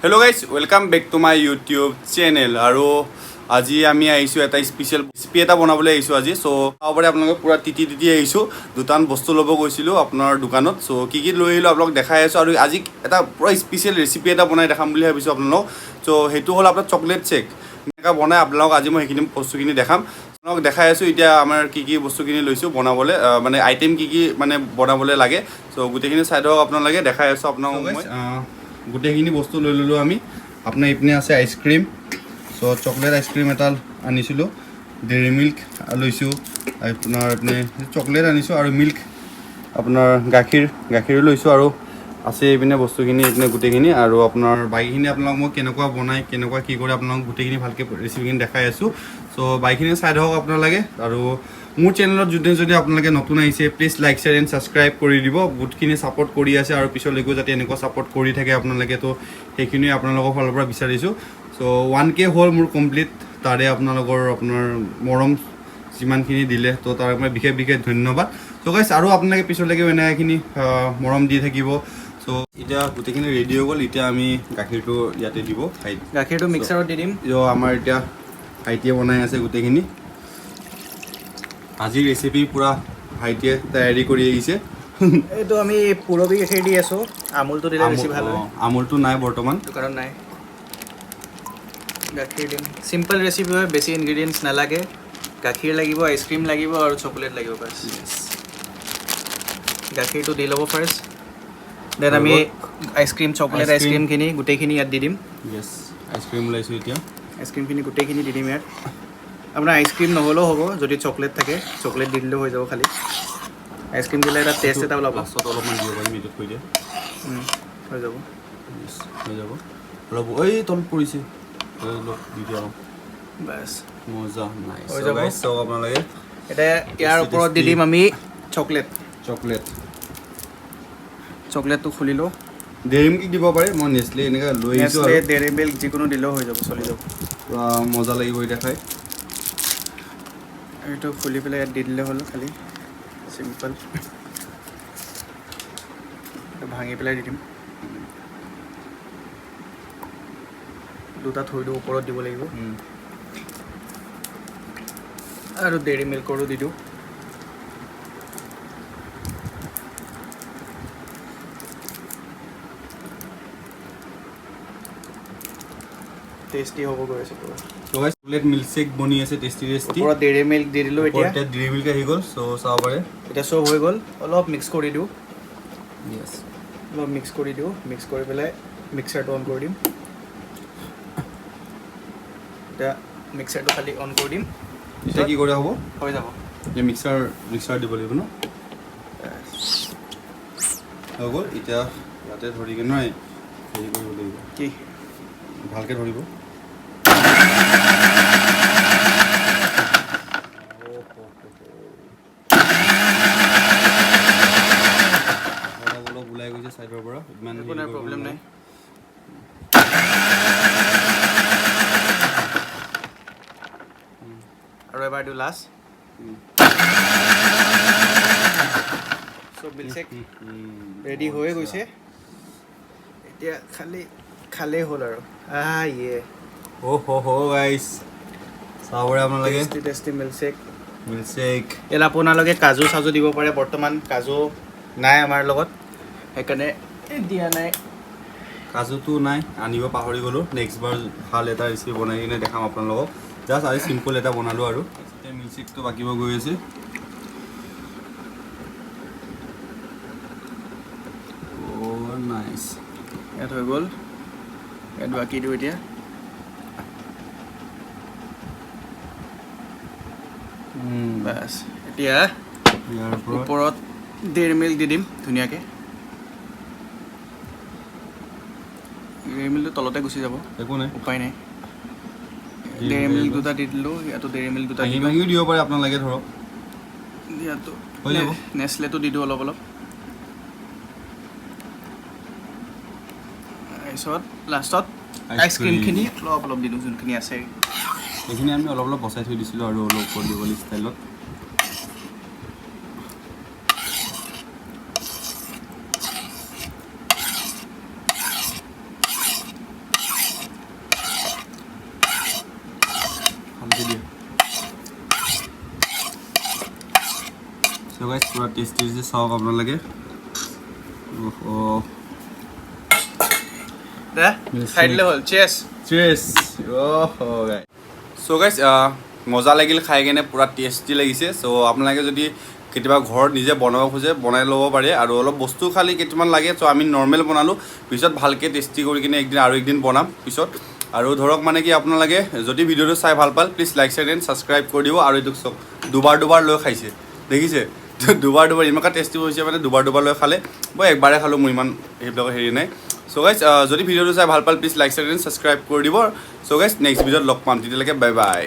Hello guys, welcome back to my YouTube channel. আৰু আজি আমি আইছো এটা স্পেশাল ৰেচিপি এটা বনাবলৈ আইছো আজি সো আবৰে আপোনালোক পুৰা টিটি আইছো দুটান বস্তু লব গৈছিলো আপোনাৰ দোকানত সো কি লৈ আহিলো আপোনালোক দেখাই আছো আৰু আজি এটা পুৰা স্পেশাল ৰেচিপি এটা বনাই দেখাম বুলি ভাবিছো আপোনালোক সো হেতু হল আপোনাৰ চকলেট চেক এনেকা বনাই আপোনালোক আজি মই হেকিনি বস্তুখিনি দেখাম আপোনালোক দেখাই আছো এতিয়া আমাৰ কি বস্তুখিনি লৈছো বনাবলৈ মানে আইটেম কি মানে বনাবলৈ লাগে সো গুটেখিনি সাইড হক আপোনালোকে দেখাই আছো আপোনালোক মই গুটেখিনি বস্তু লৈ ললো আমি আপোনাৰ ইপনে আছে আইসক্ৰিম সো চকলেট আইসক্ৰিম এটা আনিছিলো ডেইৰি মিল্ক লৈছো আপোনাৰ ইপনে চকলেট আনিছো আৰু মিল্ক আপোনাৰ গাখীৰ লৈছো আৰু আছে ইপনে বস্তুখিনি ইপনে গুটেখিনি আৰু আপোনাৰ বাইখিনি আপোনাক মই কেনেকুৱা বনাই কেনেকুৱা কি কৰে আপোনাক গুটেখিনি ভালকে ৰেচিপিখিনি দেখাই আছো সো বাইখিনি সাইড হক আপোনালোকে আৰু মোৰ চেনেলত যদি আপোনালোকে নতুন আহিছে please like share and subscribe কৰি দিব বহুতখিনি সাপোৰ্ট কৰি আছে আৰু পিছলৈকো যাতে এনেকুৱা সাপোৰ্ট কৰি থাকে আপোনালোকে তো সেইখিনি আপোনালোকৰ ফালৰ পৰা বিচাৰিছো সো 1K হল মোৰ কমপ্লিট তাৰে আপোনালোকৰ আপোনাৰ মৰম যিমানখিনি দিলে তো তাৰ মই বিশেষ ধন্যবাদ সো গাইস আৰু আপোনালোকে পিছলৈকে এনেখিনি মৰম দি থাকিব সো এটা গুটেখিনি ৰেডি হৈ গল এতিয়া আমি গাখীৰটো ইয়াতে দিব গাখীৰটো মিক্সাৰত দি দিম jo আমাৰ এতিয়া ভাইটিয়ে বনাই আছে গুটেখিনি আজি ৰেচিপি পুৰা ভাইটিয়ে তৈয়াৰী কৰি আহিছে এইটো আমি পুৰবি গাখীৰ দি আছো আমুলটো দিলে বেছি ভাল হয় আমুলটো নাই বৰ্তমান দোকানত নাই গাখীৰ দিম সিম্পল ৰেচিপি হয় বেছি ইনগ্ৰেডিয়েন্টছ নালাগে গাখীৰ লাগিব আইসক্ৰিম লাগিব আৰু চকলেট লাগিব বাস গাখীৰটো দি লব ফাৰ্স্ট দেন আমি আইসক্রিম চকলেট আইসক্রিম খিনি গুটেখিনি ইয়াত দি দিম यस আইসক্রিম লাইছো এতিয়া আইসক্রিম খিনি গুটেখিনি দি দিম ইয়াত আপোনাৰ আইসক্রিম নহলেও হ'ব যদি চকলেট থাকে চকলেট দি দিলেও হৈ যাব খালি আইসক্রিম দিলে এটা টেষ্ট এটা ওলাব লাষ্টত অলপমান দিব পাৰিম এইটো থৈ দিয়া হৈ যাব হৈ যাব অলপ ওই তল পৰিছে অলপ দি দিয়া বাস মজা নাইস হৈ সো যাব গাইস সো আপোনালোকে এটা ইয়াৰ ওপৰত দি দিম আমি চকলেটটো খুলিলো ডেইৰি মিল্ক দিব পাৰে মই নেসলে এনেকা লৈ আহিছো নেসলে ডেইৰি মিল্ক যিকোনো দিলেও হৈ যাব চলি যাব পুৰা মজা লাগিব এটা খাই এইটো খুলি পেলাই দি দিলে হ'ল খালি সিম্পল এটা ভাঙি পেলাই দি দিম দুটা থৈ দিও ওপৰত দিব লাগিব আৰু ডেইৰি মিল্কৰো দি দিও টেস্টি হ'ব গৈ আছে পুৰা so guys chocolate milk shake বনি আছে টেস্টি পুৰা ডেইৰি মিল্ক দি দিলো এতিয়া ডেইৰি মিল্ক আহি গল সো চাও পাৰে এটা সব হৈ গল অলপ মিক্স কৰি দিও यस অলপ মিক্স কৰি দিও মিক্স কৰি পেলাই মিক্সাৰটো অন কৰি দিম এটা মিক্সাৰটো খালি অন কৰি দিম এতিয়া কি কৰে হ'ব হৈ যাব যে মিক্সাৰ দিব লাগিব ন হৈ গ'ল এতিয়া ইয়াতে ধৰি কিনে নহয় হেৰি কৰিব লাগিব কি ভালকে ধৰিব অলপ ওলাই গৈছে সাইডৰ পৰা ইমান একো নাই প্ৰব্লেম নাই আৰু এবাৰ দিও লাষ্ট সব মিল্কশেক ৰেডি হৈ গৈছে এতিয়া খালি খালে হ'ল আৰু ইয়ে হো গাইস চাবৰে আপোনালোকে টেষ্টি মিল্কশেক ইয়াত আপোনালোকে কাজু চাজু দিব পাৰে বৰ্তমান কাজু নাই আমাৰ লগত সেইকাৰণে দিয়া নাই কাজুটো নাই আনিব পাহৰি গলো নেক্সট বাৰ ভাল এটা ৰেচিপি বনাই কিনে দেখাম আপোনালোকক জাষ্ট আজি সিম্পল এটা বনালো আৰু এতিয়া মিল্কশেকটো বাকিব গৈ আছে ও নাইস ইয়াত হৈ গ'ল ইয়াত বাকি দিওঁ এতিয়া বাস এতিয়া ইয়াৰ ওপৰত ডেইৰি মিল্ক দি দিম ধুনীয়াকৈ ডেইৰি মিল্কটো তলতে গুচি যাব একো নাই উপায় নাই ডেইৰি মিল্ক দুটা দি দিলোঁ ইয়াতো ডেইৰি মিল্ক দুটা দি ভাঙিও দিব পাৰে আপোনালোকে ধৰক ইয়াতো হৈ যাব নেছলেটো দি দিওঁ অলপ তাৰপিছত লাষ্টত আইচক্ৰীমখিনি অলপ দি দিওঁ যোনখিনি আছে এইখিনি আমি অলপ বচাই থৈ দিছিলোঁ আৰু অলপ ওপৰত দিবলৈ ষ্টাইলত গাইছ পুৰা টেষ্টি চাওক আপোনালোকে খাই দিলে হ'ল চেছ চ' গাইছ মজা লাগিল খাই কেনে পুৰা টেষ্টি লাগিছে চ' আপোনালোকে যদি কেতিয়াবা ঘৰত নিজে বনাব খোজে বনাই ল'ব পাৰে আৰু অলপ বস্তু খালি কেইটামান লাগে চ' আমি নৰ্মেল বনালোঁ পিছত ভালকৈ টেষ্টি কৰি কিনে একদিন বনাম পিছত আৰু ধৰক মানে কি আপোনালোকে যদি ভিডিঅ'টো চাই ভাল পাল please like share and subscribe কৰি দিব আৰু এইটোক চাওক দুবাৰ লৈ খাইছে দেখিছে দুবাৰ এনেকুৱা টেষ্টি হৈছে মানে দুবাৰ লৈ খালে মই একবাৰে খালোঁ মোৰ ইমান সেইবিলাকৰ হেৰি নাই চ' গাইছ যদি ভিডিঅ'টো চাই ভাল পাল please like share and subscribe কৰি দিব চ' গাইছ নেক্সট ভিডিঅ'ত লগ পাম তেতিয়ালৈকে বাই বাই